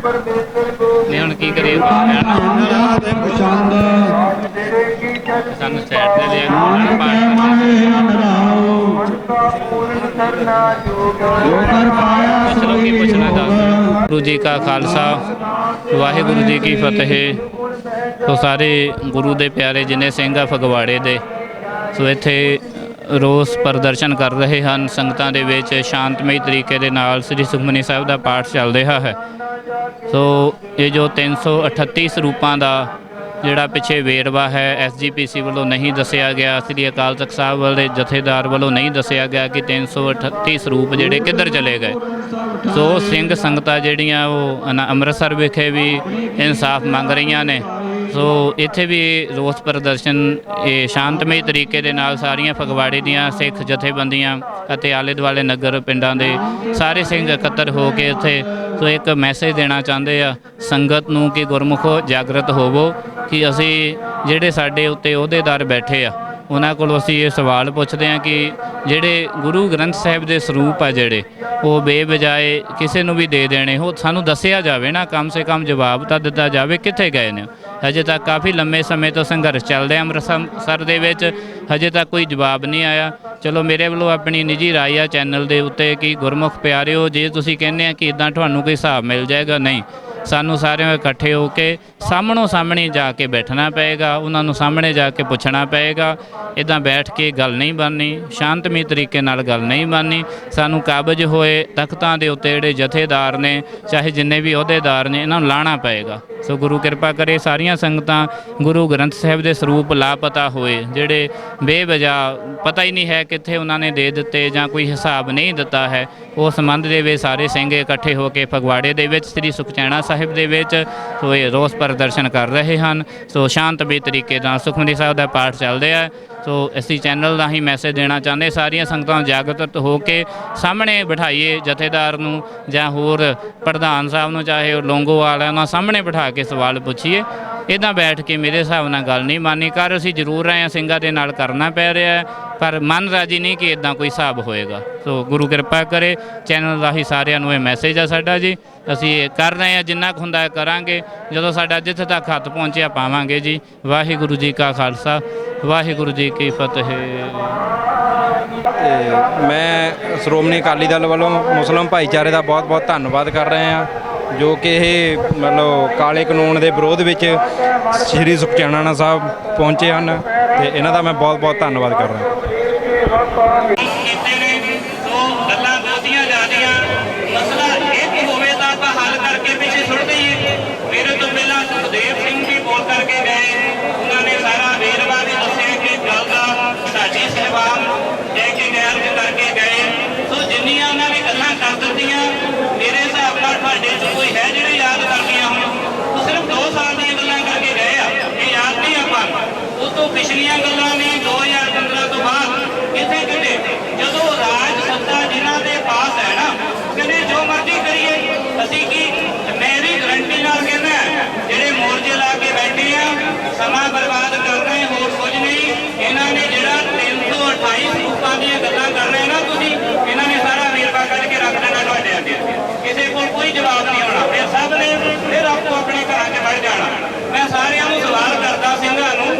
नहीं हुण की करिए सानू साइड ते ले चलो की पुछना गुरु जी का खालसा वाहिगुरु जी की फतेह। तो सारे गुरु दे प्यारे जिन्ने सिंह आ फगवाड़े दे सो इत्थे रोस प्रदर्शन कर रहे हैं। संगतां दे विच शांतमई तरीके दे नाल श्री सुखमनी साहिब का पाठ चल रहा है। सो ये जो 338 ਸਰੂਪਾਂ ਦਾ ਜਿਹੜਾ ਪਿੱਛੇ ਵੇਰਵਾ है SGPC ਵੱਲੋਂ नहीं दसिया गया, श्री अकाल तख्त साहब वाले जथेदार ਵੱਲੋਂ नहीं दसिया गया कि 338 ਸਰੂਪ ਜਿਹੜੇ किधर चले गए। सो ਸਿੰਘ ਸੰਗਤਾਂ ਜਿਹੜੀਆਂ ਉਹ ਅੰਮ੍ਰਿਤਸਰ ਵਿਖੇ ਵੀ ਇਨਸਾਫ ਮੰਗ ਰਹੀਆਂ ਨੇ। सो इत्थे भी रोस प्रदर्शन शांतमई तरीके दे नाल सारियां फगवाड़े दियां सिख जथेबंदियां अते आले दुआले नगर पिंडां दे सारे सिंह इकत्तर हो के इत्थे सो एक मैसेज देना चाहते आ संगत नूं कि गुरमुखो जागृत होवो कि असी जिहड़े साडे उत्ते अहुदेदार बैठे आ उन्हां कोलों असीं ये सवाल पुछदे हैं कि जिहड़े गुरु ग्रंथ साहिब दे सरूप आ जिहड़े वो बेबजाए किसी नूं भी दे देने हो सानूं दस्सिया जावे ना, कम से कम जवाब तां दित्ता जावे कित्थे गए ने। हजे तक काफ़ी लंबे समय तो संघर्ष चल रहा अमृतसर दे विच, हजे तक कोई जवाब नहीं आया। चलो मेरे वालों अपनी निजी राय आ चैनल के उत्ते कि गुरमुख प्यारिओ जे तुसीं कहने कि इदां तुहानूं कोई हिसाब मिल जाएगा, नहीं सानू सारे इकट्ठे होकर सामनों सामने जाके बैठना पेगा, उन्होंने सामने जाके पूछना पेगा। इदा बैठ के गल नहीं बननी, शांतमई तरीके नाल गल नहीं बननी। सानू काबज होए तख्तां दे उत्ते जिहड़े जथेदार ने चाहे जिन्ने भी अहुदेदार ने इन्हां नूं लाना पेगा। सो गुरु कृपा करे सारियां संगतां गुरु ग्रंथ साहिब दे सरूप लापता होए जिहड़े बेवजह पता ही नहीं है कित्थे उन्होंने दे दिते जां कोई हिसाब नहीं दिता है, उस संबंध दे विच सारे सिंह इकट्ठे होकर फगवाड़े दे विच श्री सुखचैना साहिब दे विच सो ये रोस प्रदर्शन कर रहे हैं। सो शांतमई तरीके नाल सुखमनी साहिब का पाठ चल रहा है। सो इसी चैनल राही मैसेज देना चाहते सारियां संगतां जागृत होकर सामने बिठाइए जथेदार नूं जां होर प्रधान साहब नूं चाहे लोंगो वालियां नूं सामने बिठा के सवाल पूछिए। इदा बैठ के मेरे हिसाब नाल गल नहीं मानी कर असीं जरूर रहे हैं ਸਿੰਘਾਂ दे नाल करना पै रहा है पर मन राजी नहीं कि इदा कोई हिसाब होएगा। सो गुरु कृपा करे चैनल राही सारिਆਂ ਨੂੰ ਇਹ मैसेज आ साडा जी, ਅਸੀਂ कर रहे हैं जिन्ना कुछ ਹੁੰਦਾ करांगे, ਜਦੋਂ ਸਾਡਾ ਜਿੱਥੇ तक हथ पहुँचिया पावांगे जी। वाहिगुरु जी का खालसा वाहिगुरु जी की फतेह। मैं श्रोमणी अकाली दल वालों मुस्लिम भाईचारे का बहुत बहुत धन्यवाद कर रहे हैं जो कि ये मतलब काले कानून के विरोध में श्री सुखचैना साहब पहुँचे हैं तो इन्हों का मैं बहुत बहुत धन्यवाद कर रहा कोई है जो याद करदियां हो सिर्फ 2 साल दी गल्लां करके गए ये याद नहीं आपां उस तो पिछलियां गल्लां ने 2015 तो बाद इत्थे किते जदों राज सत्ता जिन्हां दे पास है ना कहने जो मर्जी करिए असीं की मेरी गारंटी नाल कहना जिहड़े मोर्चे ला के बैठे आ समा बर्बाद कर रहे हैं होर कुछ नहीं। इन्हां ने जिहड़ा 328 रूपां दी गल्लां कर रहे ना तुसीं इन्हां ने सारा ਵੇਰਵਾ ਕੱਢ के रख देना तुहाडे अगे किसी को कोई जवाब नहीं होना फिर सब ने फिर आपको अपने घर च बढ़ जाना। मैं सारिਆਂ ਨੂੰ सवाल करता ਸਿੰਘਾਂ ਨੂੰ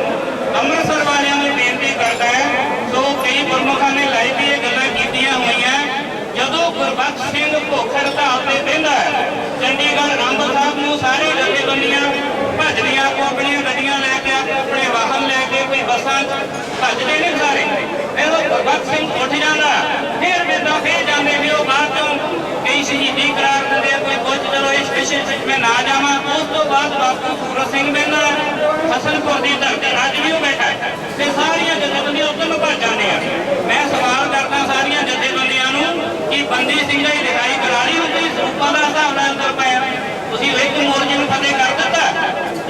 ਅੰਮ੍ਰਿਤਸਰ वालियां ਨੂੰ बेनती करता है सो कई गुरमुखां ने लाइव भी ये गल्लां कीतियां होईयां जदों गुरबख्श सिंह भुख हड़ताल ते बहिंदा है चंडीगढ़ अंब साहब ਨੂੰ सारे जथेबंदियां भजदियां आपको अपनी गड्डियां लैके अपने वाहन लैके कोई बसां भजदे ने सारे फिर गुरबख्श सिंह उठ जाता फिर बेदा फिर जाते भी वो बाद चों कई शहीदी करार दिंदे कोई कुछ चलो इस विषय में ना जावा। उस तो बाद बापू सूरत सिंह बहना हसनपुर की धरती अज भी वो बैठा है तो सारिया जथेबंदियां उधर ਨੂੰ भज जाने मैं सवाल करता सारिया जथेबंदियां कि बंदी सिंह की रिहाई करा ली होगी सरੂਪਾਂ ਦਾ ਹਿਸਾਬ ਨਾਲ ਅੰਦਰ पाया ਤੁਸੀਂ एक मोर्चे ਨੂੰ फतेह कर दिता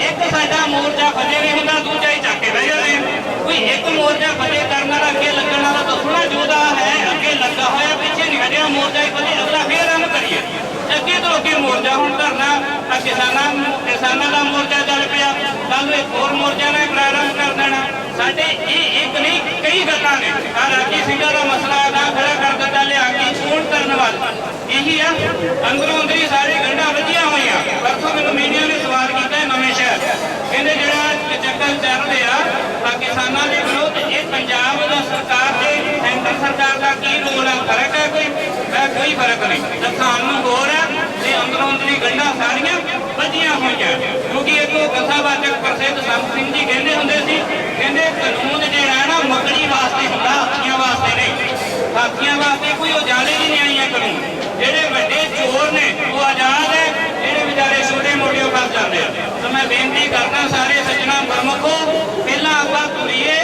एक साडा मोर्चा फतेह नहीं ਹੁੰਦਾ ਦੂਜਾ ही ਚੱਕ के बह जाते कोई एक मोर्चा फतेह करने वाला अगे लगन वाला दसना जोदा है अगे लगा होया पीछे नहीं हटिया मोर्चा ही फतेह अगला फिर रन करिए अगे तो अगे मोर्चा हूँ धरना किसानों का मोर्चा चल पाया कल एक होर मोर्चा ने प्रारंभ कर देना साडे एक नहीं कई गल्लां ने राजी ਸਿੰਘਾਂ का मसला ना खड़ा कर दिता लिया के पूर्ण करने वाले यही है अंदरों अंदर ही सारे गंढा वजिया हुई पर ਕੋਈ ਫਰਕ ਨਹੀਂ। ਨੁਕਸਾਨ ਨੂੰ ਹੋਰ ਹੈ ਤੇ ਅੰਦਰੋਂ ਅੰਦਰੀ ਗੰਢਾਂ ਸਾਰੀਆਂ ਵੱਜੀਆਂ ਹੋਈਆਂ, ਕਿਉਂਕਿ ਇੱਕ ਕਥਾਵਾਚਕ ਪ੍ਰਸਿੱਧ ਸੰਤ ਸਿੰਘ ਜੀ ਕਹਿੰਦੇ ਹੁੰਦੇ ਸੀ, ਕਹਿੰਦੇ ਕਾਨੂੰਨ ਜਿਹੜਾ ਨਾ ਮੱਕੜੀ ਵਾਸਤੇ ਹੁੰਦਾ, ਹਾਥੀਆਂ ਵਾਸਤੇ ਨਹੀਂ। ਹਾਥੀਆਂ ਵਾਸਤੇ ਕੋਈ ਉਜਾਲੇ ਦੀ ਨਹੀਂ ਆਈਆਂ ਕਾਨੂੰਨ। ਜਿਹੜੇ ਵੱਡੇ ਚੋਰ ਨੇ ਉਹ ਆਜ਼ਾਦ ਹੈ, ਜਿਹੜੇ ਵਿਚਾਰੇ ਛੋਟੇ ਮੋਟੇ ਫਸ ਜਾਂਦੇ ਆ। ਤਾਂ ਮੈਂ ਬੇਨਤੀ ਕਰਦਾ ਸਾਰੇ ਸੱਜਣਾ ਗੁਰਮੁਖੋ, ਪਹਿਲਾਂ ਆਪਾਂ ਤੁਰੀਏ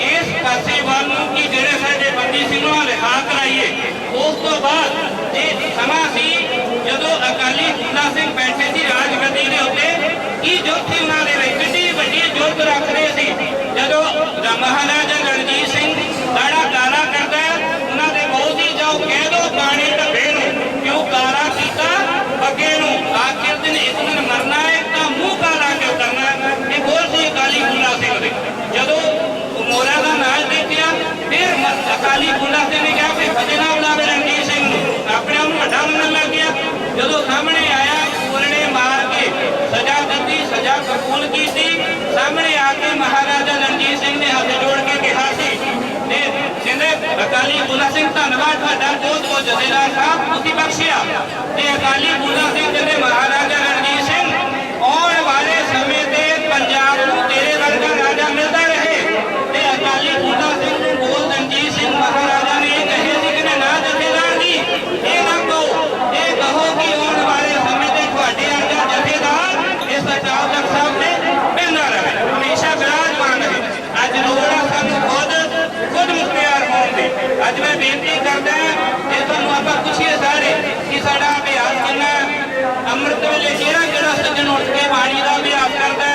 ਇਸ ਪਾਸੇ ਵੱਲ ਨੂੰ ਕਿ ਜਿਹੜੇ ਸਾਡੇ ਬੰਦੀ ਸਿੰਘਾਂ ਨੂੰ ਰਿਹਾ ਕਰਾਈਏ। ਉਸ ਤੋਂ ਬਾਅਦ ਇਹ ਸਮਾਂ ਸੀ ਜਦੋਂ ਅਕਾਲੀ ਫੂਲਾ ਸਿੰਘ ਬੈਠੇ ਸੀ ਰਾਜਗੱਦੀ ਦੇ ਉੱਤੇ, ਕਿ ਜੋਤੀ ਉਹਨਾਂ ਦੇ ਵਿੱਚ ਕਿੰਨੀ ਵੱਡੀ ਜੁਰਤ ਰੱਖਦੇ ਸੀ। ਜਦੋਂ ਮਹਾਰਾਜਾ ਰਣਜੀਤ ਸਿੰਘ ਸਾਡਾ ਕਾਰਾ ਕਰਦਾ, ਉਹਨਾਂ ਦੇ ਬਹੁਤ ਹੀ ਜਾਓ ਕਹਿ ਦੋ ਪਾਣੀ ਢੱਬੇ ਨੂੰ ਕਿਉਂ ਕਾਰਾ ਕੀਤਾ ਅੱਗੇ ਨੂੰ, ਆਖਿਰ ਦਿਨ ਇੱਕ ਦਿਨ ਮਰਨਾ ਹੈ ਤਾਂ ਮੂੰਹ ਕਾਲਾ ਕਿਉਂ ਕਰਨਾ। ਇਹ ਬੋਲ ਸੀ ਅਕਾਲੀ ਫੂਲਾ ਸਿੰਘ ਦੇ। ਜਦੋਂ ਮੋਰਾ ਦਾ ਨਾਚ ਦੇਖਿਆ, ਫਿਰ ਅਕਾਲੀ ਫੂਲਾ ਸਿੰਘ ਨੇ ਕਿਹਾ ਵੀ ਫਤਿਹ ਨਾ ਬੁਲਾਵੇ ਰਣਜੀਤ ਸਿੰਘ ਨੂੰ, ਆਪਣੇ ਆਪ ਨੂੰ ਵੱਡਾ ਮੰਨਣ ਲੱਗ ਗਿਆ। ਜਦੋਂ ਸਾਹਮਣੇ ਆਇਆ ਪੂਰਨੇ ਮਾਰ ਕੇ ਸਜ਼ਾ ਦਿੱਤੀ, ਸਜ਼ਾ ਕਬੂਲ ਕੀਤੀ। ਸਾਹਮਣੇ ਆ ਕੇ ਮਹਾਰਾਜਾ ਰਣਜੀਤ ਸਿੰਘ ਨੇ ਹੱਥ ਜੋੜ ਕੇ ਕਿਹਾ ਸੀ ਤੇ ਕਹਿੰਦੇ ਅਕਾਲੀ ਫੂਲਾ ਸਿੰਘ ਧੰਨਵਾਦ ਤੁਹਾਡਾ, ਬਹੁਤ ਬਹੁਤ ਜਥੇਦਾਰ ਸਾਹਿਬ ਤੁਸੀਂ ਬਖਸ਼ਿਆ। ਤੇ ਅਕਾਲੀ ਫੂਲਾ ਸਿੰਘ ਕਹਿੰਦੇ ਮਹਾਰਾਜਾ ਰਣਜੀਤ ਸਿੰਘ ਆਉਣ ਵਾਲੇ ਸਮੇਂ ਤੇ ਪੰਜਾਬ ਨੂੰ ਤੇਰੇ ਵਰਗਾ ਰਾਜਾ ਮਿਲਦਾ ਰਹੇ। ਤੇ ਅਕਾਲੀ ਫੂਲਾ ਸਿੰਘ ਨੂੰ ਬੋਲ ਰਣਜੀਤ ਸਿੰਘ ਮਹਾਰਾਜਾ ਨੇ ਇਹ ਕਹੇ ਸੀ ਕਿ ਨਾ ਜਥੇਦਾਰ ਜੀ ਇਹ ਨਾ ਕਹੋ, ਇਹ ਕਹੋ ਕਿ ਆਉਣ ਵਾਲੇ ਸਮੇਂ ਤੇ ਤੁਹਾਡੇ ਵਰਗਾ ਜਥੇਦਾਰ ਇਸ ਅਕਾਲ ਤਖਤ ਸਾਹਿਬ ਤੇ ਬਹਿੰਦਾ ਰਹੇ, ਹਮੇਸ਼ਾ ਵਿਰਾਜਮਾਨ ਰਹੇ। ਅੱਜ ਲੋੜ ਆ ਸਾਨੂੰ ਖੁਦ ਮੁਖਤਿਆਰ ਹੋਣ ਦੀ। ਅੱਜ ਮੈਂ ਬੇਨਤੀ ਕਰਦਾ ਜੇ ਤੁਹਾਨੂੰ ਆਪਾਂ ਪੁੱਛੀਏ ਸਾਰੇ ਕਿ ਸਾਡਾ ਅਭਿਆਸ ਕਿੰਨਾ, ਅੰਮ੍ਰਿਤ ਵੇਲੇ ਕਿਹੜਾ ਸੱਜਣ ਉੱਠ ਕੇ ਬਾਣੀ ਦਾ ਅਭਿਆਸ ਕਰਦਾ,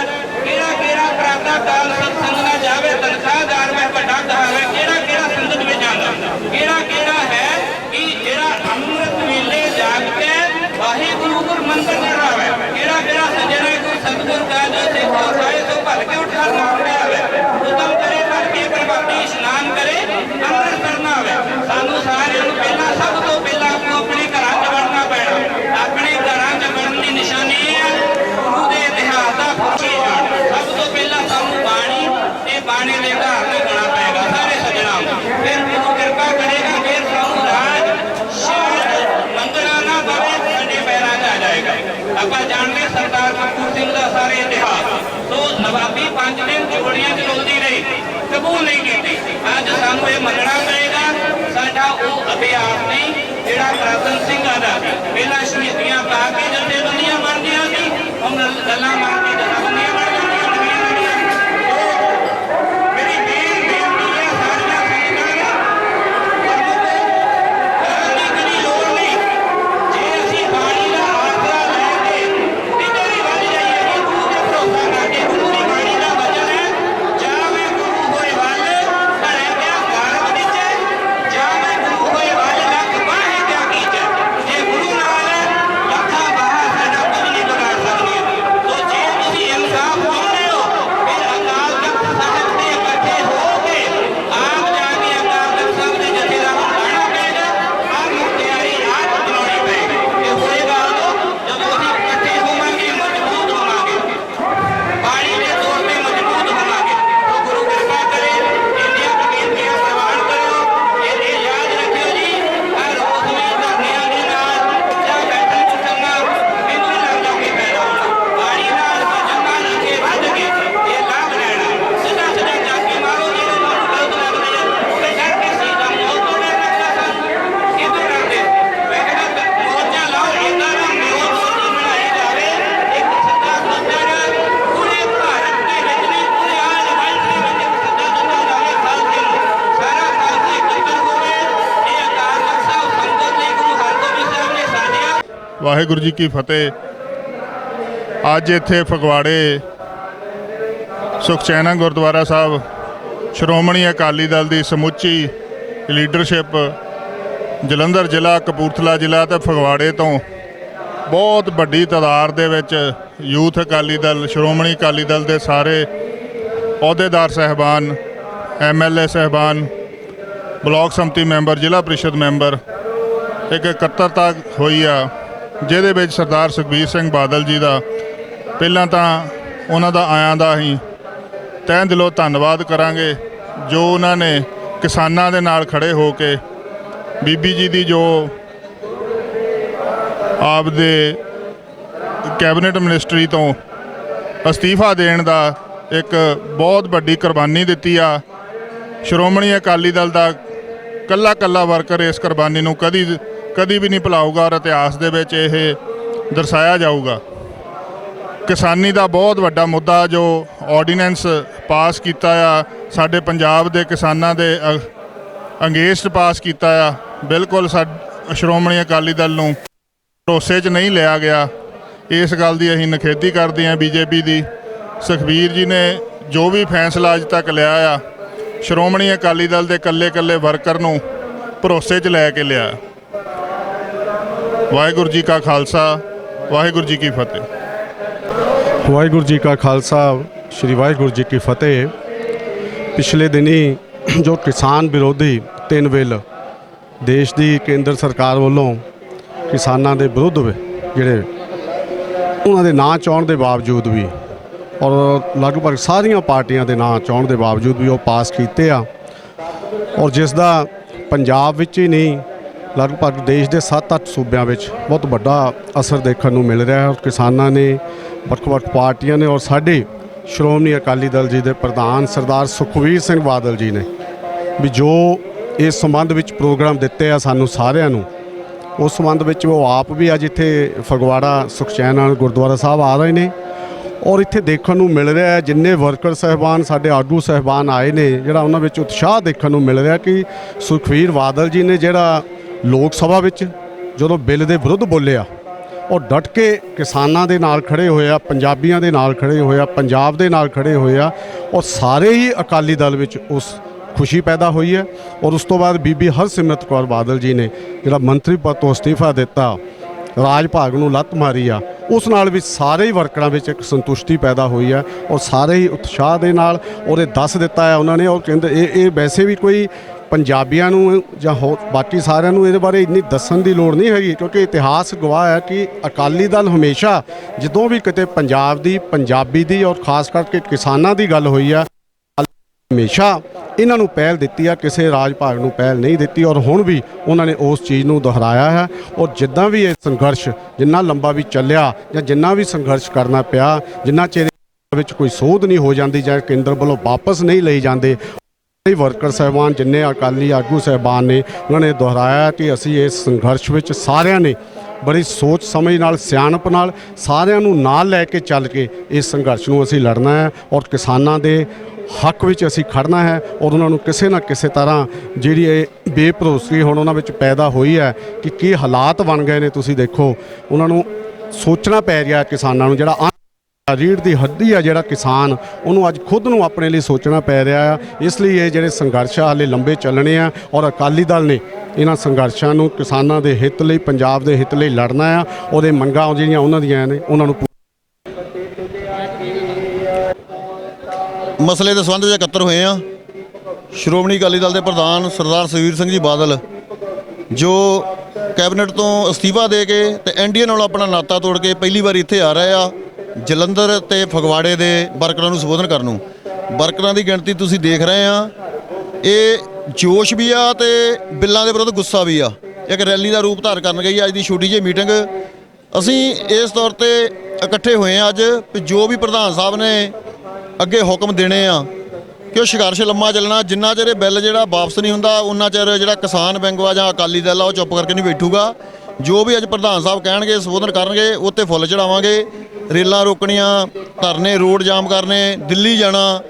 ਕਿਹੜਾ ਪ੍ਰਾਤਾ ਕਾਲ ਸਤਸੰਗ ਨਾ ਜਾਵੇ, ਤਨਖਾਹਦਾਰ ਮੈਂ ਵੱਡਾ ਕਹਾਵੇ, ਕਿਹੜਾ ਸੰਗਤ ਵਿੱਚ ਜਾਂਦਾ, ਕਿਹੜਾ ਹੈ ਕਿ ਜਿਹੜਾ ਅੰਮ੍ਰਿਤ ਵੇਲੇ ਜਾਗ ਕੇ ਵਾਹਿਗੁਰੂ ਗੁਰ ਮੰਤਰ ਕਰਾਵੇ, ਕਿਹੜਾ ਸੱਜਣ ਹੈ ਕੋਈ ਸਤਿਗੁਰ ਕਾ ਜੋ ਸਿੱਖ ਹੋਏ ਸੋ ਭਲ ਕੇ ਉਠਾ ਨਾਮ ਲਿਆਵੇ, ਉਦਮ ਕਰੇ ਭਲ ਕੇ ਪ੍ਰਭਾਤੀ ਇਸ਼ਨਾਨ ਕਰੇ ਅੰਮ੍ਰਿਤ ਕਰਨਾ ਆਵੇ। ਸਾਨੂੰ ਸਾਰਿਆਂ ਨੂੰ ਪਹਿਲਾਂ ਸਭ ਤੋਂ ਪਹਿਲਾਂ ਆਪਣੇ ਘਰਾਂ 'ਚ ਵੜਨਾ ਪੈਣਾ। ਆਪਣੇ ਘਰਾਂ 'ਚ ਵੜਨ ਦੀ ਨਿਸ਼ਾਨੀ ਹੈ ਗੁਰੂ ਦੇ ਇਤਿਹਾਸ ਦਾ ਖੁਸ਼ੀ ਜਾਣ। ਸਭ ਤੋਂ ਪਹਿਲਾਂ ਸਾਨੂੰ ਬਾਣੀ ਤੇ ਬਾਣੀ ਦੇ ਘਰ ਨੂੰ ਹੋਣਾ ਪਏਗਾ ਸਾਰੇ ਸੱਜਣਾਂ ਨੂੰ, ਫਿਰ ਗੁਰੂ ਕਿਰਪਾ ਕਰੇਗਾ, ਫਿਰ ਸਾਨੂੰ ਰਾਜ ਸ਼ਾਇਦ ਮੰਗਣਾ ਨਾ ਪਵੇ, ਸਾਡੇ ਪੈਰਾਂ 'ਚ ਆ ਜਾਏਗਾ। ਆਪਾਂ ਜਾਣਦੇ ਸਰਦਾਰ ਕਪੂਰ ਸਿੰਘ ਦਾ ਸਾਰੇ ਇਤਿਹਾਸ, ਸੋ ਨਵਾਬੀ 5 ਦਿਨ ਚੋੜੀਆਂ 'ਚ ਰੁਲਦੀ ਰਹੀ, ਕਬੂਲ ਨਹੀਂ ਕੀਤੀ। ਅੱਜ ਸਾਨੂੰ ਇਹ ਮੰਨਣਾ ਪਏਗਾ ਸਾਡਾ ਉਹ ਅਭਿਆਸ ਨਹੀਂ ਜਿਹੜਾ ਕਰਤਨ ਸਿੰਘਾਂ ਦਾ ਸੀ। ਪਹਿਲਾਂ ਸ਼ਹੀਦੀਆਂ ਪਾ ਕੇ ਜਥੇਬੰਦੀਆਂ ਬਣਦੀਆਂ ਸੀ, ਹੁਣ ਗੱਲਾਂ ਮਾਰ ਕੇ ਜਥੇਬੰਦੀਆਂ ਬਣ ਜਾਂਦੀਆਂ ਨਵੀਆਂ। ਮੇਰੀ ਬੇਨਤੀ ਹੈ ਸਾਰੀਆਂ ਸੰਗਤਾਂ ਨੂੰ ਕਰਨ ਦੀ ਕਦੀ ਲੋੜ ਨਹੀਂ। ਜੇ ਅਸੀਂ ਬਾਣੀ ਦਾ ਆਸਰਾ ਲੈ ਕੇ ਕਿਤੇ ਵੀ ਵੱਧ ਜਾਈਏ ਕਿ ਗੁਰੂ ਤੇ ਭਰੋਸਾ ਕਰਕੇ, ਗੁਰੂ ਦੀ ਬਾਣੀ ਦਾ ਵਚਨ ਹੈ ਜਾਵੇਂ ਗੁਰੂ ਹੋਏ ਵੱਲ ਭਲੇ ਕਿਆ ਗਰਭ ਵਿੱਚ, ਜਾਵੇਂ ਗੁਰੂ ਹੋਏ ਵੱਲ ਲੱਖ ਬਾਹੇ ਕਿਆ ਕੀਚੈ। ਜੇ ਗੁਰੂ ਨਾਲ ਹੈ ਲੱਖਾਂ ਬਾਹਾਂ ਸਾਡਾ ਕੁਝ ਨਹੀਂ ਵਿਗਾੜ ਸਕਦੀਆਂ। ਸੋ ਜੇ ਤੁਸੀਂ ਇਨਸਾਫ ਚਾਹੁੰਦੇ ਹੋ ਫਿਰ ਅਕਾਲ ਤਖਤ ਸਾਹਿਬ ਦੇ ਇਕੱਠੇ ਹੋ ਕੇ ਆਪ ਜਾ ਕੇ ਅਕਾਲ ਤਖਤ ਸਾਹਿਬ ਦੇ ਜਥੇਦਾਰ ਨੂੰ ਲਾਣਾ ਪਏਗਾ, ਆਪ ਮੁਖਤਿਆਰੀ ਆਪ ਚਲਾਉਣੀ ਪਏਗੀ। ਇਹ ਹੋਏਗਾ ਜਦੋਂ ਅਸੀਂ ਇਕੱਠੇ ਹੋਵਾਂਗੇ, ਮਜ਼ਬੂਤ ਹੋਵਾਂਗੇ, ਬਾਣੀ ਦੇ ਤੌਰ ਤੇ ਮਜ਼ਬੂਤ ਹੋਵਾਂਗੇ। ਸੋ ਗੁਰੂ ਕਿਰਪਾ ਕਰੇ, ਇੰਨੀਆਂ ਬੇਨਤੀਆਂ ਪ੍ਰਵਾਨ ਕਰਿਓ। ਇਹ ਯਾਦ ਰੱਖਿਓ ਜੀ, ਹਰ ਰੋਜ਼ ਵੀ ਧਰਨਿਆਂ ਦੇ ਨਾਲ ਜਾਂ ਬੈਠਣ ਉੱਠਣ ਨਾਲ ਮੈਨੂੰ ਨਹੀਂ ਲੱਗਦਾ ਕਿ ਪੈਦਾ ਹੋਣਾ। ਬਾਣੀ ਨਾਲ ਭਜਨ ਨਾਲ ਅੱਗੇ ਵੱਧ ਕੇ ਇਹ ਲਾਭ ਲੈਣਾ। ਸਿੱਧਾ ਜਾ ਕੇ ਮਾਰੋ ਜਿਹੜੇ ਤੁਹਾਨੂੰ ਗਲਤ ਲੱਗਦੇ ਆ, ਤੇ ਡਰ ਕੇ ਸੀधा ਮੌਤ ਤੋਂ ਡਰ ਲੱਗਦਾ ਸਾਨੂੰ, ਕਿਦੋਂ ਡਰਦੇ? ਮੈਂ ਕਹਿੰਦਾ ਮੋਰਚਾ ਲਾਓ, ਇਹਨਾਂ ਦਾ ਮੋਰਚਾ ਬਣਾਈ ਜਾਵੇ, ਇੱਕ ਸਿੱਧਾ ਸੱਜਣ ਪੂਰੇ ਭਾਰਤ ਦੇ ਵਿੱਚ ਨਹੀਂ ਪੂਰੇ ਆਲ ਵਰਲਡ ਦੇ ਵਿੱਚ ਇੱਕ ਸਿੱਧਾ ਸੱਜਣ ਜਾਵੇ, ਖਾਲਸੇ ਨੂੰ ਸਾਰਾ ਖਾਲਸਾ ਇਕੱਤਰ ਹੋਵੇ। ਇਹ ਅਕਾਲ ਤਖਤ ਸਾਹਿਬ ਸੰਗਤ ਨੇ ਗੁਰੂ ਹਰਗੋਬਿੰਦ ਸਾਹਿਬ ਨੇ ਸਾਜਿਆ। ਵਾਹਿਗੁਰੂ ਜੀ ਕੀ ਫਤਿਹ। ਅੱਜ ਇੱਥੇ ਫਗਵਾੜੇ ਸੁਖਚੈਨਾ ਗੁਰਦੁਆਰਾ ਸਾਹਿਬ ਸ਼੍ਰੋਮਣੀ ਅਕਾਲੀ ਦਲ ਦੀ ਸਮੁੱਚੀ ਲੀਡਰਸ਼ਿਪ ਜਲੰਧਰ ਜ਼ਿਲ੍ਹਾ, ਕਪੂਰਥਲਾ ਜ਼ਿਲ੍ਹਾ ਤੇ ਫਗਵਾੜੇ ਤੋਂ ਬਹੁਤ ਵੱਡੀ ਤਾਦਾਦ ਦੇ ਵਿੱਚ ਯੂਥ ਅਕਾਲੀ ਦਲ, ਸ਼੍ਰੋਮਣੀ ਅਕਾਲੀ ਦਲ ਦੇ ਸਾਰੇ ਅਹੁਦੇਦਾਰ ਸਾਹਿਬਾਨ, MLA ਸਾਹਿਬਾਨ, ਬਲਾਕ ਸੰਮਤੀ ਮੈਂਬਰ, ਜ਼ਿਲ੍ਹਾ ਪ੍ਰੀਸ਼ਦ ਮੈਂਬਰ ਇੱਕ ਇਕੱਤਰਤਾ ਹੋਈ ਆ, ਜਿਹਦੇ ਵਿੱਚ ਸਰਦਾਰ ਸੁਖਬੀਰ ਸਿੰਘ ਬਾਦਲ ਜੀ ਦਾ ਪਹਿਲਾਂ ਤਾਂ ਉਹਨਾਂ ਦਾ ਆਇਆਂ ਦਾ ਅਸੀਂ ਤਹਿ ਦਿਲੋਂ ਧੰਨਵਾਦ ਕਰਾਂਗੇ, ਜੋ ਉਹਨਾਂ ਨੇ ਕਿਸਾਨਾਂ ਦੇ ਨਾਲ ਖੜੇ ਹੋ ਕੇ ਬੀਬੀ ਜੀ ਦੀ ਜੋ ਆਪਦੇ ਕੈਬਨਿਟ ਮਿਨਿਸਟਰੀ ਤੋਂ ਅਸਤੀਫਾ ਦੇਣ ਦਾ ਇੱਕ ਬਹੁਤ ਵੱਡੀ ਕੁਰਬਾਨੀ ਦਿੱਤੀ ਆ। ਸ਼੍ਰੋਮਣੀ ਅਕਾਲੀ ਦਲ ਦਾ ਕੱਲਾ ਵਰਕਰ ਇਸ ਕੁਰਬਾਨੀ ਨੂੰ ਕਦੀ ਵੀ ਨਹੀਂ ਭੁਲਾਊਗਾ ਔਰ ਇਤਿਹਾਸ ਦੇ ਵਿੱਚ ਇਹ ਦਰਸਾਇਆ ਜਾਊਗਾ। ਕਿਸਾਨੀ ਦਾ ਬਹੁਤ ਵੱਡਾ ਮੁੱਦਾ ਜੋ ਆਰਡੀਨੈਂਸ ਪਾਸ ਕੀਤਾ ਆ, ਸਾਡੇ ਪੰਜਾਬ ਦੇ ਕਿਸਾਨਾਂ ਦੇ ਅੰਗੇਸਟ ਪਾਸ ਕੀਤਾ ਆ, ਬਿਲਕੁਲ ਸ਼੍ਰੋਮਣੀ ਅਕਾਲੀ ਦਲ ਨੂੰ ਭਰੋਸੇ 'ਚ ਨਹੀਂ ਲਿਆ ਗਿਆ। ਇਸ ਗੱਲ ਦੀ ਅਸੀਂ ਨਿਖੇਧੀ ਕਰਦੇ ਹਾਂ। ਬੀਜੇਪੀ ਦੀ ਸੁਖਬੀਰ ਜੀ ਨੇ ਜੋ ਵੀ ਫੈਸਲਾ ਅੱਜ ਤੱਕ ਲਿਆ ਆ, ਸ਼੍ਰੋਮਣੀ ਅਕਾਲੀ ਦਲ ਦੇ ਇਕੱਲੇ ਵਰਕਰ ਨੂੰ ਭਰੋਸੇ 'ਚ ਲੈ ਕੇ ਲਿਆ। ਵਾਹਿਗੁਰੂ ਜੀ ਕਾ ਖਾਲਸਾ, ਵਾਹਿਗੁਰੂ ਜੀ ਕੀ ਫਤਿਹ। ਵਾਹਿਗੁਰੂ ਜੀ ਕਾ ਖਾਲਸਾ, ਸ਼੍ਰੀ ਵਾਹਿਗੁਰੂ ਜੀ ਕੀ ਫਤਿਹ। ਪਿਛਲੇ ਦਿਨੀ ਜੋ ਕਿਸਾਨ ਵਿਰੋਧੀ 3 ਬਿੱਲ ਦੇਸ਼ ਦੀ ਕੇਂਦਰ ਸਰਕਾਰ ਵੱਲੋਂ ਕਿਸਾਨਾਂ ਦੇ ਵਿਰੁੱਧ ਜਿਹੜੇ ਉਹਨਾਂ ਦੇ ਨਾਂ ਚਾਹੁਣ ਦੇ ਬਾਵਜੂਦ ਵੀ ਔਰ ਲਗਭਗ ਸਾਰੀਆਂ ਪਾਰਟੀਆਂ ਦੇ ਨਾਂ ਚਾਹੁਣ ਦੇ ਬਾਵਜੂਦ ਵੀ ਉਹ ਪਾਸ ਕੀਤੇ ਆ, ਔਰ ਜਿਸ ਦਾ ਪੰਜਾਬ ਵਿੱਚ ਹੀ ਨਹੀਂ ਲਗਭਗ ਦੇਸ਼ ਦੇ 7-8 ਸੂਬਿਆਂ ਵਿੱਚ ਬਹੁਤ ਵੱਡਾ ਅਸਰ ਦੇਖਣ ਨੂੰ ਮਿਲ ਰਿਹਾ ਹੈ। ਔਰ ਕਿਸਾਨਾਂ ਨੇ ਵੱਖ-ਵੱਖ ਪਾਰਟੀਆਂ ਨੇ ਔਰ ਸਾਡੇ ਸ਼੍ਰੋਮਣੀ ਅਕਾਲੀ ਦਲ ਜੀ ਦੇ ਪ੍ਰਧਾਨ ਸਰਦਾਰ ਸੁਖਬੀਰ ਸਿੰਘ ਬਾਦਲ ਜੀ ਨੇ ਵੀ ਜੋ ਇਸ ਸੰਬੰਧ ਵਿੱਚ ਪ੍ਰੋਗਰਾਮ ਦਿੱਤੇ ਆ ਸਾਨੂੰ ਸਾਰਿਆਂ ਨੂੰ, ਉਸ ਸੰਬੰਧ ਵਿੱਚ ਉਹ ਆਪ ਵੀ ਅੱਜ ਇੱਥੇ ਫਗਵਾੜਾ ਸੁਖਚੈਨ ਨਾਲ ਗੁਰਦੁਆਰਾ ਸਾਹਿਬ ਆ ਰਹੇ ਨੇ। ਔਰ ਇੱਥੇ ਦੇਖਣ ਨੂੰ ਮਿਲ ਰਿਹਾ ਜਿੰਨੇ ਵਰਕਰ ਸਾਹਿਬਾਨ ਸਾਡੇ ਆਗੂ ਸਾਹਿਬਾਨ ਆਏ ਨੇ, ਜਿਹੜਾ ਉਹਨਾਂ ਵਿੱਚ ਉਤਸ਼ਾਹ ਦੇਖਣ ਨੂੰ ਮਿਲ ਰਿਹਾ ਕਿ ਸੁਖਬੀਰ ਬਾਦਲ ਜੀ ਨੇ ਜਿਹੜਾ ਲੋਕ ਸਭਾ ਵਿੱਚ ਜਦੋਂ ਬਿੱਲ ਦੇ ਵਿਰੁੱਧ ਬੋਲਿਆ ਉਹ ਡਟ ਕੇ ਕਿਸਾਨਾਂ ਦੇ ਨਾਲ ਖੜੇ ਹੋਏ ਆ, ਪੰਜਾਬੀਆਂ ਦੇ ਨਾਲ ਖੜੇ ਹੋਏ ਆ, ਪੰਜਾਬ ਦੇ ਨਾਲ ਖੜੇ ਹੋਏ ਆ, ਔਰ ਸਾਰੇ ਹੀ ਅਕਾਲੀ ਦਲ ਵਿੱਚ ਉਸ ਖੁਸ਼ੀ ਪੈਦਾ ਹੋਈ ਹੈ। ਔਰ ਉਸ ਤੋਂ ਬਾਅਦ ਬੀਬੀ ਹਰਸਿਮਰਤ ਕੌਰ ਬਾਦਲ ਜੀ ਨੇ ਜਿਹੜਾ ਮੰਤਰੀ ਪਦ ਤੋਂ ਅਸਤੀਫਾ ਦਿੱਤਾ, ਰਾਜ ਭਾਗ ਨੂੰ ਲੱਤ ਮਾਰੀ ਆ, ਉਸ ਨਾਲ ਵੀ ਸਾਰੇ ਹੀ ਵਰਕਰਾਂ ਵਿੱਚ ਇੱਕ ਸੰਤੁਸ਼ਟੀ ਪੈਦਾ ਹੋਈ ਹੈ ਔਰ ਸਾਰੇ ਹੀ ਉਤਸ਼ਾਹ ਦੇ ਨਾਲ ਔਰ ਇਹ ਦੱਸ ਦਿੱਤਾ ਹੈ ਉਹਨਾਂ ਨੇ। ਔਰ ਕਹਿੰਦੇ ਇਹ ਵੈਸੇ ਵੀ ਕੋਈ ਪੰਜਾਬੀਆਂ ਨੂੰ ਜਾਂ ਬਾਕੀ ਸਾਰਿਆਂ ਨੂੰ ਇਹਦੇ ਬਾਰੇ ਇੰਨੀ ਦੱਸਣ ਦੀ ਲੋੜ ਨਹੀਂ ਹੈਗੀ, ਕਿਉਂਕਿ ਇਤਿਹਾਸ ਗਵਾਹ ਹੈ ਕਿ ਅਕਾਲੀ ਦਲ ਹਮੇਸ਼ਾ ਜਦੋਂ ਵੀ ਕਿਤੇ ਪੰਜਾਬ ਦੀ, ਪੰਜਾਬੀ ਦੀ ਔਰ ਖਾਸ ਕਰਕੇ ਕਿਸਾਨਾਂ ਦੀ ਗੱਲ ਹੋਈ ਆ, ਹਮੇਸ਼ਾ ਇਹਨਾਂ ਨੂੰ ਪਹਿਲ ਦਿੱਤੀ ਆ, ਕਿਸੇ ਰਾਜ ਭਾਗ ਨੂੰ ਪਹਿਲ ਨਹੀਂ ਦਿੱਤੀ। ਔਰ ਹੁਣ ਵੀ ਉਹਨਾਂ ਨੇ ਉਸ ਚੀਜ਼ ਨੂੰ ਦੁਹਰਾਇਆ ਹੈ। ਔਰ ਜਿੱਦਾਂ ਵੀ ਇਹ ਸੰਘਰਸ਼ ਜਿੰਨਾ ਲੰਬਾ ਵੀ ਚੱਲਿਆ ਜਾਂ ਜਿੰਨਾ ਵੀ ਸੰਘਰਸ਼ ਕਰਨਾ ਪਿਆ, ਜਿੰਨਾ ਚਿਰ ਵਿੱਚ ਕੋਈ ਸੋਧ ਨਹੀਂ ਹੋ ਜਾਂਦੀ ਜਾਂ ਕੇਂਦਰ ਵੱਲੋਂ ਵਾਪਸ ਨਹੀਂ ਲਈ ਜਾਂਦੇ, ਵਰਕਰ ਸਾਹਿਬਾਨ ਜਿੰਨੇ ਅਕਾਲੀ ਆਗੂ ਸਾਹਿਬਾਨ ਨੇ ਉਹਨਾਂ ਨੇ ਦੁਹਰਾਇਆ ਕਿ ਅਸੀਂ ਇਸ ਸੰਘਰਸ਼ ਵਿੱਚ ਸਾਰਿਆਂ ਨੇ ਬੜੀ ਸੋਚ ਸਮਝ ਨਾਲ, ਸਿਆਣਪ ਨਾਲ ਸਾਰਿਆਂ ਨੂੰ ਨਾਲ ਲੈ ਕੇ ਚੱਲ ਕੇ ਇਸ ਸੰਘਰਸ਼ ਨੂੰ ਅਸੀਂ ਲੜਨਾ ਹੈ ਔਰ ਕਿਸਾਨਾਂ ਦੇ ਹੱਕ ਵਿੱਚ ਅਸੀਂ ਖੜਨਾ ਹੈ। ਔਰ ਉਹਨਾਂ ਨੂੰ ਕਿਸੇ ਨਾ ਕਿਸੇ ਤਰ੍ਹਾਂ ਜਿਹੜੀ ਇਹ ਬੇਭਰੋਸਗੀ ਹੁਣ ਉਹਨਾਂ ਵਿੱਚ ਪੈਦਾ ਹੋਈ ਹੈ ਕਿ ਕੀ ਹਾਲਾਤ ਬਣ ਗਏ ਨੇ, ਤੁਸੀਂ ਦੇਖੋ ਉਹਨਾਂ ਨੂੰ ਸੋਚਣਾ ਪੈ ਰਿਹਾ ਕਿਸਾਨਾਂ ਨੂੰ, ਜਿਹੜਾ ਰੀੜ੍ਹ ਦੀ ਹੱਡੀ ਆ ਜਿਹੜਾ ਕਿਸਾਨ, ਉਹਨੂੰ ਅੱਜ ਖੁਦ ਨੂੰ ਆਪਣੇ ਲਈ ਸੋਚਣਾ ਪੈ ਰਿਹਾ ਆ। ਇਸ ਲਈ ਇਹ ਜਿਹੜੇ ਸੰਘਰਸ਼ ਹਾਲੇ ਲੰਬੇ ਚੱਲਣੇ ਆ ਔਰ ਅਕਾਲੀ ਦਲ ਨੇ ਇਹਨਾਂ ਸੰਘਰਸ਼ਾਂ ਨੂੰ ਕਿਸਾਨਾਂ ਦੇ ਹਿੱਤ ਲਈ, ਪੰਜਾਬ ਦੇ ਹਿੱਤ ਲਈ ਲੜਨਾ ਆ। ਉਹਦੇ ਮੰਗਾਂ ਜਿਹੜੀਆਂ ਉਹਨਾਂ ਦੀਆਂ ਨੇ ਉਹਨਾਂ ਨੂੰ ਮਸਲੇ ਦੇ ਸੰਬੰਧ ਵਿੱਚ ਇਕੱਤਰ ਹੋਏ ਆ। ਸ਼੍ਰੋਮਣੀ ਅਕਾਲੀ ਦਲ ਦੇ ਪ੍ਰਧਾਨ ਸਰਦਾਰ ਸੁਖਬੀਰ ਸਿੰਘ ਜੀ ਬਾਦਲ ਜੋ ਕੈਬਨਿਟ ਤੋਂ ਅਸਤੀਫਾ ਦੇ ਕੇ ਤੇ ਐਨਡੀਏ ਨਾਲ ਆਪਣਾ ਨਾਤਾ ਤੋੜ ਕੇ ਪਹਿਲੀ ਵਾਰ ਇੱਥੇ ਆ ਰਹੇ ਆ ਜਲੰਧਰ ਤੇ ਫਗਵਾੜੇ ਦੇ ਵਰਕਰਾਂ ਨੂੰ ਸੰਬੋਧਨ ਕਰਨ ਨੂੰ। ਵਰਕਰਾਂ ਦੀ ਗਿਣਤੀ ਤੁਸੀਂ ਦੇਖ ਰਹੇ ਆ, ਇਹ ਜੋਸ਼ ਵੀ ਆ ਤੇ ਬਿੱਲਾਂ ਦੇ ਵਿਰੁੱਧ ਗੁੱਸਾ ਵੀ ਆ। ਇੱਕ ਰੈਲੀ ਦਾ ਰੂਪ ਧਾਰ ਕਰਨ ਗਈ ਅੱਜ ਦੀ ਛੋਟੀ ਜਿਹੀ ਮੀਟਿੰਗ। ਅਸੀਂ ਇਸ ਤੌਰ ਤੇ ਇਕੱਠੇ ਹੋਏ ਆ ਅੱਜ ਕਿ ਜੋ ਵੀ ਪ੍ਰਧਾਨ ਸਾਹਿਬ ਨੇ ਅੱਗੇ ਹੁਕਮ ਦੇਣੇ ਆ ਕਿ ਉਹ ਸੰਘਰਸ਼ ਲੰਮਾ ਚੱਲਣਾ, ਜਿੰਨਾ ਚਿਰ ਇਹ ਬਿੱਲ ਜਿਹੜਾ ਵਾਪਸ ਨਹੀਂ ਹੁੰਦਾ ਉਹਨਾਂ ਚਿਰ ਜਿਹੜਾ ਕਿਸਾਨ ਵਿੰਗ ਵਾ ਜਾਂ ਅਕਾਲੀ ਦਲ ਆ ਉਹ ਚੁੱਪ ਕਰਕੇ ਨਹੀਂ ਬੈਠੂਗਾ। ਜੋ ਵੀ ਅੱਜ ਪ੍ਰਧਾਨ ਸਾਹਿਬ ਕਹਿਣਗੇ, ਸੰਬੋਧਨ ਕਰਨਗੇ, ਉੱਤੇ ਫੁੱਲ ਚੜਾਵਾਂਗੇ। ਰੇਲਾਂ ਰੋਕਣੀਆਂ, ਧਰਨੇ, ਰੋਡ ਜਾਮ ਕਰਨੇ, ਦਿੱਲੀ ਜਾਣਾ,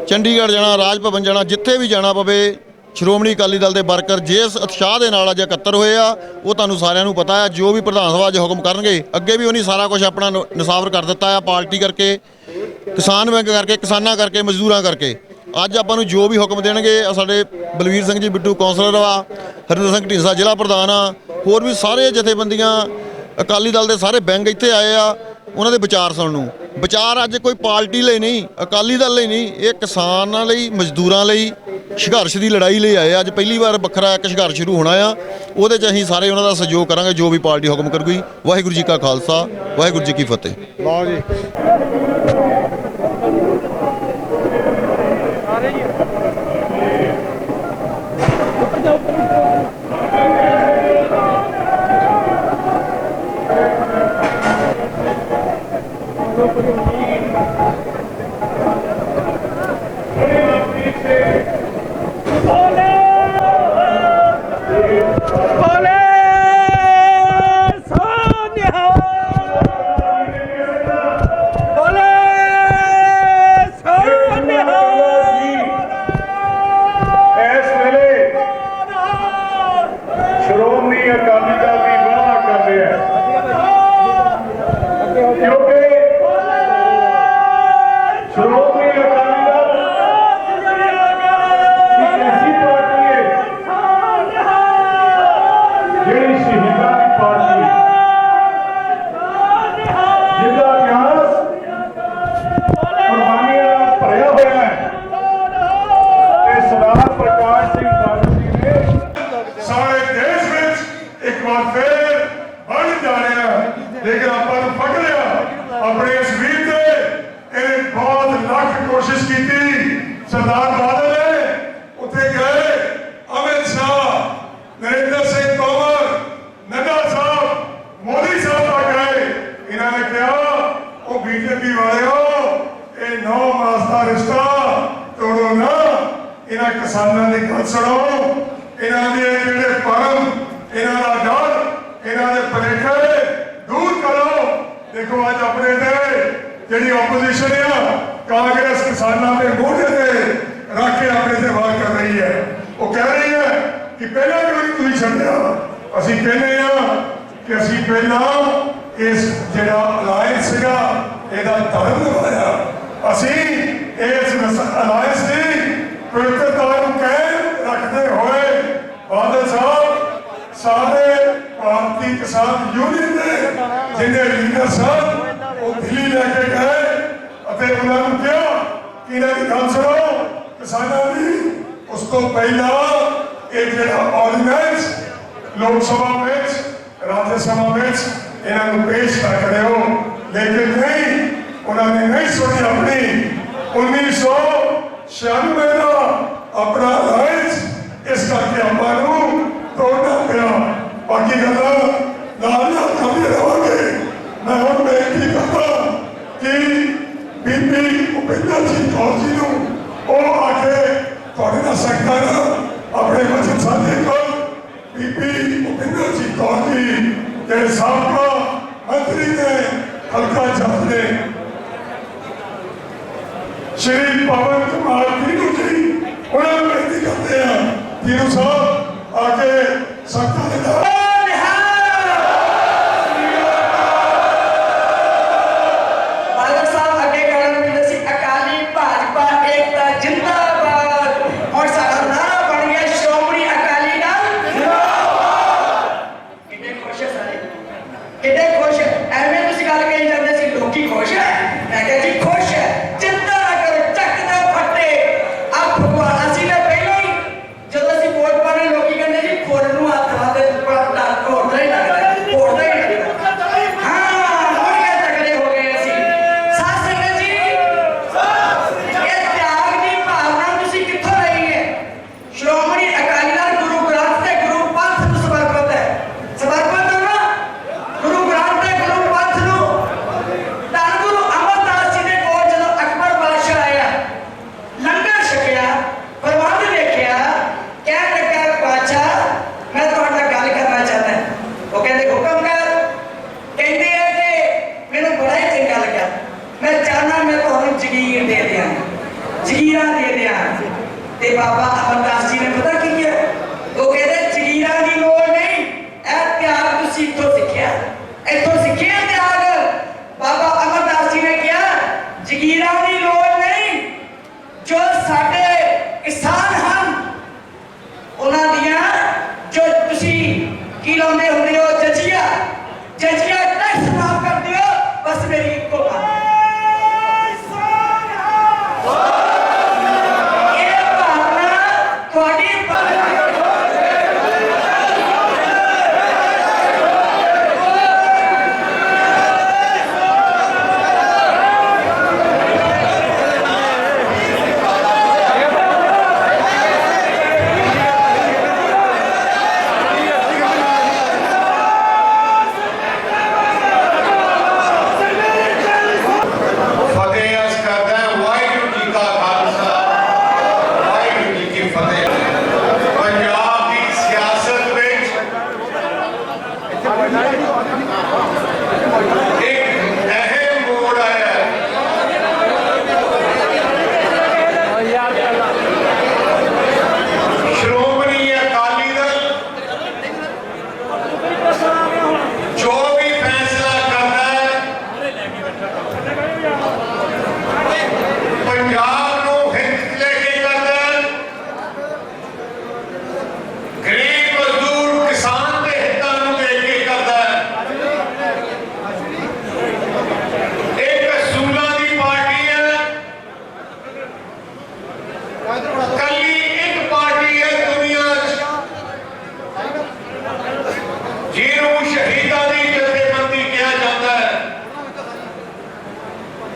ਚੰਡੀਗੜ੍ਹ ਜਾਣਾ, ਰਾਜ ਭਵਨ ਜਾਣਾ, ਜਿੱਥੇ ਵੀ ਜਾਣਾ ਪਵੇ। ਸ਼੍ਰੋਮਣੀ ਅਕਾਲੀ ਦਲ ਦੇ ਵਰਕਰ ਜਿਸ ਉਤਸ਼ਾਹ ਦੇ ਨਾਲ ਅੱਜ ਇਕੱਤਰ ਹੋਏ ਆ ਉਹ ਤੁਹਾਨੂੰ ਸਾਰਿਆਂ ਨੂੰ ਪਤਾ ਹੈ। ਜੋ ਵੀ ਪ੍ਰਧਾਨ ਸਾਹਿਬ ਅੱਜ ਹੁਕਮ ਕਰਨਗੇ, ਅੱਗੇ ਵੀ ਉਹਨੇ ਸਾਰਾ ਕੁਝ ਆਪਣਾ ਨਿਸਾਵਰ ਕਰ ਦਿੱਤਾ ਆ, ਪਾਰਟੀ ਕਰਕੇ, ਕਿਸਾਨ ਵਿੰਗ ਕਰਕੇ, ਕਿਸਾਨਾਂ ਕਰਕੇ, ਮਜ਼ਦੂਰਾਂ ਕਰਕੇ। ਅੱਜ ਆਪਾਂ ਨੂੰ ਜੋ ਵੀ ਹੁਕਮ ਦੇਣਗੇ, ਸਾਡੇ ਬਲਵੀਰ ਸਿੰਘ ਜੀ ਬਿੱਟੂ ਕੌਂਸਲਰ ਆ, ਹਰਿੰਦਰ ਸਿੰਘ ਢੀਂਸਾ ਜ਼ਿਲ੍ਹਾ ਪ੍ਰਧਾਨ ਆ, ਹੋਰ ਵੀ ਸਾਰੇ ਜਥੇਬੰਦੀਆਂ ਅਕਾਲੀ ਦਲ ਦੇ ਸਾਰੇ ਵਿੰਗ ਇੱਥੇ ਆਏ ਆ ਉਹਨਾਂ ਦੇ ਵਿਚਾਰ ਸੁਣਨ ਨੂੰ। ਵਿਚਾਰ ਅੱਜ ਕੋਈ ਪਾਰਟੀ ਲਈ ਨਹੀਂ, ਅਕਾਲੀ ਦਲ ਲਈ ਨਹੀਂ, ਇਹ ਕਿਸਾਨਾਂ ਲਈ, ਮਜ਼ਦੂਰਾਂ ਲਈ, ਸੰਘਰਸ਼ ਦੀ ਲੜਾਈ ਲਈ ਆਏ ਆ। ਅੱਜ ਪਹਿਲੀ ਵਾਰ ਵੱਖਰਾ ਇੱਕ ਸੰਘਰਸ਼ ਸ਼ੁਰੂ ਹੋਣਾ ਆ, ਉਹਦੇ 'ਚ ਅਸੀਂ ਸਾਰੇ ਉਹਨਾਂ ਦਾ ਸਹਿਯੋਗ ਕਰਾਂਗੇ ਜੋ ਵੀ ਪਾਰਟੀ ਹੁਕਮ ਕਰੂਗੀ। ਵਾਹਿਗੁਰੂ ਜੀ ਕਾ ਖਾਲਸਾ, ਵਾਹਿਗੁਰੂ ਜੀ ਕੀ ਫਤਿਹ। ਲਓ ਜੀ। ਇਸ ਵੇਲੇ ਸ਼੍ਰੋਮਣੀ ਅਕਾਲੀ ਦਲ ਦੀ ਵਾਹ ਕਰਦੇ ਆ ਕਿਉਂਕਿ ਸ਼੍ਰੋਮਣੀ ਅਕਾਲੀ ਦਲ ਇੱਕ ਐਸੀ ਪਾਰਟੀ ਹੈ ਜਿਹੜੀ ਸ਼ਹੀਦਾਂ ਦੀ ਪਾਰਟੀ ਹੈ, ਜਿਹਦਾ ਇਤਿਹਾਸ ਕੁਰਬਾਨੀਆਂ ਨਾਲ ਭਰਿਆ ਹੋਇਆ ਹੈ। ਤੇ ਸਰਦਾਰ ਪ੍ਰਕਾਸ਼ ਸਿੰਘ ਬਾਦਲ ਜੀ ਨੇ ਸਾਰੇ ਦੇਸ਼ ਵਿੱਚ ਇੱਕ ਵਾਰ ਫੇਰ ਬਣ ਜਾ ਰਿਹਾ, ਲੇਕਿਨ ਆਪਾਂ ਨੂੰ ਫੜ ਲਿਆ ਆਪਣੇ ਇਸ ਵੀਰ ਤੇ। ਇਹਨੇ ਬਹੁਤ ਲੱਖ ਕੋਸ਼ਿਸ਼ ਕੀਤੀ। ਸਰਦਾਰ ਬਾਦਲ ਨੇ ਉੱਥੇ ਗਏ, ਅਮਿਤ ਸ਼ਾਹ, ਨਰਿੰਦਰ ਸਿੰਘ ਤੋਮਰ, ਨੱਡਾ ਸਾਹਿਬ, ਮੋਦੀ ਸਾਹਿਬ ਤੱਕ ਗਏ। ਇਹਨਾਂ ਨੇ ਕਿਹਾ ਉਹ ਬੀਜੇਪੀ ਵਾਲਿਓ, ਇਹ 9 ਮਾਸ ਦਾ ਰਿਸ਼ਤਾ ਤੋੜੋ ਨਾ, ਇਹਨਾਂ ਕਿਸਾਨਾਂ ਦੀ ਗੱਲ ਸੁਣੋ, ਇਹਨਾਂ ਦੇ ਜਿਹੜੇ ਭਰਮ, ਇਹਨਾਂ ਦਾ ਡਰ, ਇਹਨਾਂ ਦੇ ਭੁਲੇਖੇ ਦੂਰ ਕਰੋ। ਦੇਖੋ ਅੱਜ ਆਪਣੇ ਤੇ ਜਿਹੜੀ ਆਪੋਜੀਸ਼ਨ ਆ, ਕਾਂਗਰਸ ਕਿਸਾਨਾਂ ਦੇ ਮੋਢੇ ਤੇ ਰੱਖ ਕੇ ਆਪਣੇ ਤੇ ਵਾਰ ਕਰ ਰਹੀ ਹੈ। ਉਹ ਕਹਿ ਰਹੀ ਹੈ ਕਿ ਪਹਿਲਾਂ ਕਿਉਂ ਨਹੀਂ ਤੁਸੀਂ ਛੱਡਿਆ। ਅਸੀਂ ਕਹਿੰਦੇ ਆ ਕਿ ਅਸੀਂ ਪਹਿਲਾਂ ਇਸ ਜਿਹੜਾ ਅਲਾਇੰਸ ਸੀਗਾ ਇਹਦਾ ਧਰਮ ਨਿਭਾਇਆ। ਅਸੀਂ ਇਸ ਅਲਾਇੰਸ ਦੀ ਪਵਿੱਤਰਤਾ ਨੂੰ ਕਾਇਮ ਰੱਖਦੇ ਹੋਏ ਬਾਦਲ ਸਾਹਿਬ ਸਾਡੇ ਭਾਰਤੀ ਕਿਸਾਨ ਯੂਨੀਅਨ ਦੇ ਜਿਹਨੇ ਲੀਡਰ ਸਾਹਿਬ ਉਹ ਦਿੱਲੀ ਲੈ ਕੇ ਗਏ ਅਤੇ ਉਹਨਾਂ ਨੂੰ ਕਿਹਾ ਕਿ ਇਹਨਾਂ ਦੀ ਗੱਲ ਸੁਣੋ ਕਿਸਾਨਾਂ ਦੀ। ਉਸ ਤੋਂ ਪਹਿਲਾਂ ਇਹ ਜਿਹੜਾ ਆਰਡੀਨੈਂਸ ਲੋਕ ਸਭਾ ਵਿੱਚ, ਰਾਜ ਸਭਾ ਵਿੱਚ ਇਹਨਾਂ ਨੂੰ ਪੇਸ਼ ਕਰ ਦਿਓ, ਲੇਕਿਨ ਨਹੀਂ, ਉਹਨਾਂ ਨੇ ਨਹੀਂ ਸੁਣੀ ਆਪਣੀ। 1996 ਦਾ ਆਪਣਾ ਅਲਾਇੰਸ ਇਸ ਕਰਕੇ ਆਪਾਂ ਨੂੰ ਤੋੜਨਾ ਪਿਆ। ਬਾਕੀ ਗੱਲਾਂ ਨਾਲ ਕਰਦੇ ਰਹਾਂਗੇ। ਮੈਂ ਹੁਣ ਬੇਨਤੀ ਕਰਦਾ ਕਿ ਬੀਬੀ ਭੁਪਿੰਦਰ ਸਿੰਘ ਕੌਰ ਜੀ ਨੂੰ ਉਹ ਆ ਕੇ ਤੁਹਾਡੇ ਨਾਲ ਸੰਗਤਾਂ ਆਪਣੇ ਵਚਨ ਸਾਂਝੇ ਕਰਨ। ਬੀਬੀ ਭੁਪਿੰਦਰ ਸਿੰਘ ਕੌਰ ਜੀ ਜਿਹੜੇ ਸਾਬਕਾ ਮੰਤਰੀ ਨੇ, ਹਲਕਾ ਜੱਜ ਨੇ। ਸ਼੍ਰੀ ਪਵਨ ਕੁਮਾਰ ਧੀਰੂ ਜੀ ਉਹਨਾਂ ਨੂੰ ਬੇਨਤੀ ਕਰਦੇ ਆ, ਧੀਰੂ ਸਾਹਿਬ ਆ ਕੇ ਸੰਗਤਾਂ ਦੇ ਨਾਲ ਤੇ ਬਾਬਾ ਅਮਰਦਾਸ ਜੀ ਨੇ ਪਤਾ ਕੀ ਕਿਹਾ? ਉਹ ਕਹਿੰਦੇ ਜਗੀਰਾਂ ਦੀ ਲੋੜ ਨਹੀਂ, ਇਹ ਤਿਆਗ ਤੁਸੀਂ ਇੱਥੋਂ ਸਿੱਖਿਆ, ਇੱਥੋਂ ਸਿੱਖਿਆ ਤਿਆਗ। ਬਾਬਾ ਅਮਰਦਾਸ ਜੀ ਨੇ ਕਿਹਾ ਜਗੀਰਾਂ ਦੀ ਲੋੜ ਨਹੀਂ, ਜੋ ਸਾਡੇ ਕਿਸਾਨ ਹਨ ਉਹਨਾਂ ਦੀਆਂ ਜੋ ਤੁਸੀਂ ਕੀ ਲਾਉਂਦੇ ਹੁੰਦੇ ਹੋ ਜਜੀਆ ਟੈਕਸ ਮਾਫ ਕਰ ਦਿਓ, ਬਸ ਮੇਰੀ ਇੱਕੋ ਗੱਲ।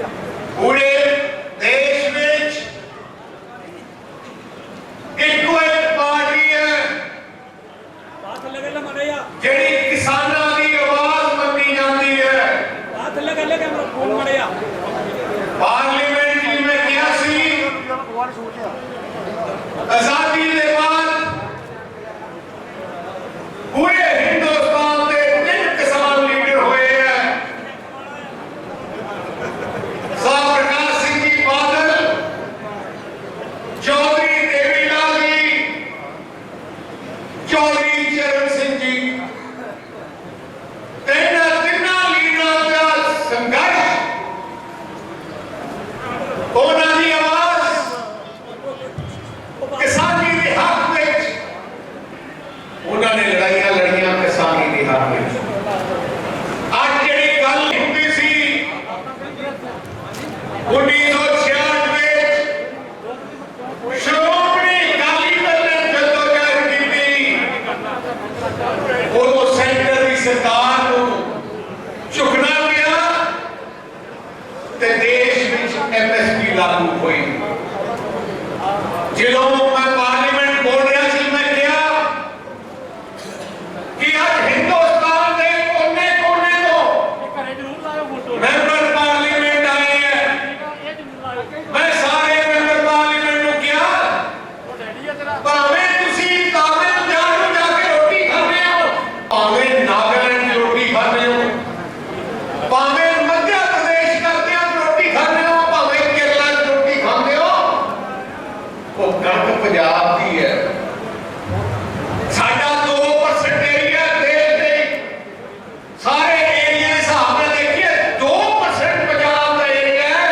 पूरे देश में इको एक पार्टी है ਜਿਹੜੀ ਕਿਸਾਨਾਂ ਦੀ ਆਵਾਜ਼ ਮੰਨੀ ਜਾਂਦੀ ਹੈ। ਪਾਰਲੀਮੈਂਟ ਦੀ ਮੈਂ ਕਿਹਾ ਸੀ ਆਜ਼ਾਦੀ ਦੇ ਬਾਅਦ ਪੂਰੇ ਹਿੰਦੁਸਤਾਨ ਦੇ 3 ਕਿਸਾਨ ਲੀਡਰ ਹੋਏ ਹੈ। ਸਾਹ ਪ੍ਰਕਾਸ਼ ਸਿੰਘ ਜੀ ਬਾਦਲ, ਚੌਧਰੀ ਦੇਵੀ ਲਾਲ ਜੀ, ਚੌਧਰੀ ਚਰਨ ਸਿੰਘ ਜੀ। ਤਿੰਨਾਂ ਲੀਡਰਾਂ ਦਾ ਸੰਘਰਸ਼, ਉਹਨਾਂ ਦੀ ਆਵਾਜ਼ ਕਿਸਾਨੀ ਦੇ ਹੱਕ ਵਿੱਚ, ਉਹਨਾਂ ਨੇ ਲੜਾਈਆਂ ਲੜੀਆਂ ਕਿਸਾਨੀ ਦੇ ਹੱਕ ਵਿੱਚ। ਅੱਜ ਜਿਹੜੀ ਗੱਲ ਹੁੰਦੀ ਸੀ 1966 ਵਿੱਚ ਸ਼੍ਰੋਮਣੀ ਅਕਾਲੀ ਦਲ ਨੇ ਜਦੋਜਹਿਦ ਕੀਤੀ, ਉਦੋਂ ਸੈਂਟਰ ਦੀ ਸਰਕਾਰ ਨੂੰ ਝੁਕਣਾ ਪਿਆ ਤੇ ਦੇਸ਼ ਵਿੱਚ MSP ਲਾਗੂ ਹੋਈ। ਜਦੋਂ ਮੈਂ ਪਾਰਲੀਮੈਂਟ ਬੋਲ ਰਿਹਾ ਸੀ, ਮੈਂ ਕਿਹਾ ਕਿ ਅੱਜ ਹਿੰਦੁਸਤਾਨ ਦੇ ਕੋਨੇ-ਕੋਨੇ ਤੋਂ ਮੈਂਬਰ ਪਾਰਲੀਮੈਂਟ ਆਏ ਹੈ। ਮੈਂ ਸਾਰੇ ਮੈਂਬਰ ਪਾਰਲੀਮੈਂਟ ਨੂੰ ਕਿਹਾ, ਭਾਵੇਂ ਤੁਸੀਂ ਤਾਮਿਲਨਾਡੂ ਨੂੰ ਜਾ ਕੇ ਰੋਟੀ ਖਾਂਦੇ ਹੋ, ਭਾਵੇਂ ਨਾਗਾਲੈਂਡ 'ਚ ਰੋਟੀ ਖਾਂਦੇ ਹੋ, ਭਾਵੇਂ ਮੱਧ ਪ੍ਰਦੇਸ਼ ਕਰਦਿਆਂ ਰੋਟੀ ਖਾਂਦੇ ਹੋ, ਭਾਵੇਂ ਕੇਰਲਾ 'ਚ ਰੋਟੀ ਖਾਂਦੇ ਹੋ, ਉਹ ਕਣਕ ਪੰਜਾਬ ਦੀ ਹੈ। ਸਾਡਾ 2% ਏਰੀਆ ਦੇਸ਼ ਦੇ ਸਾਰੇ ਏਰੀਆ ਦੇ ਹਿਸਾਬ ਨਾਲ ਦੇਖੀਏ 2% ਪੰਜਾਬ ਦਾ ਏਰੀਆ ਹੈ।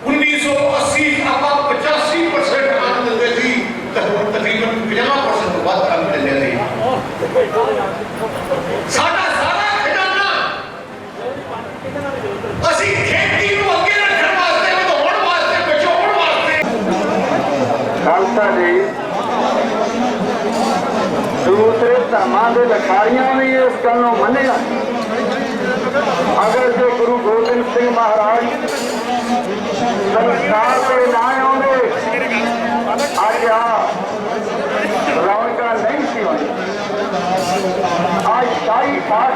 1980 ਆਪਾਂ 85% ਅੰਨ ਦਿੰਦੇ ਸੀ ਤੇ ਹੁਣ ਤਕਰੀਬਨ 50% ਤੋਂ ਵੱਧ ਅੰਨ ਦਿੰਦੇ ਨੇ। ਸਾਡਾ ਸਾਰਾ ਖਜ਼ਾਨਾ ਅਸੀਂ ਖੇਤੀ ਨੂੰ ਅੱਗੇ ਰੱਖਣ ਵਾਸਤੇ, ਵਧਾਉਣ ਵਾਸਤੇ, ਬਚਾਉਣ ਵਾਸਤੇ। ਖਾਲਸਾ ਜੀ ਦੂਸਰੇ ਧਰਮਾਂ ਦੇ ਲਿਖਾਰੀਆਂ ਵੀ ਇਸ ਗੱਲ ਨੂੰ ਮੰਨਿਆ। ਅਗਰ ਜੇ ਗੁਰੂ ਗੋਬਿੰਦ ਸਿੰਘ ਮਹਾਰਾਜ ਸੰਸਾਰ ਤੇ ਨਾ ਆਉਂਦੇ, ਅੱਜ ਆ ਰੌਣਕਾਂ ਨਹੀਂ ਸੀ ਹੋਣੀ। ਅੱਜ ਸ਼ਾਹੀ ਪਾਠ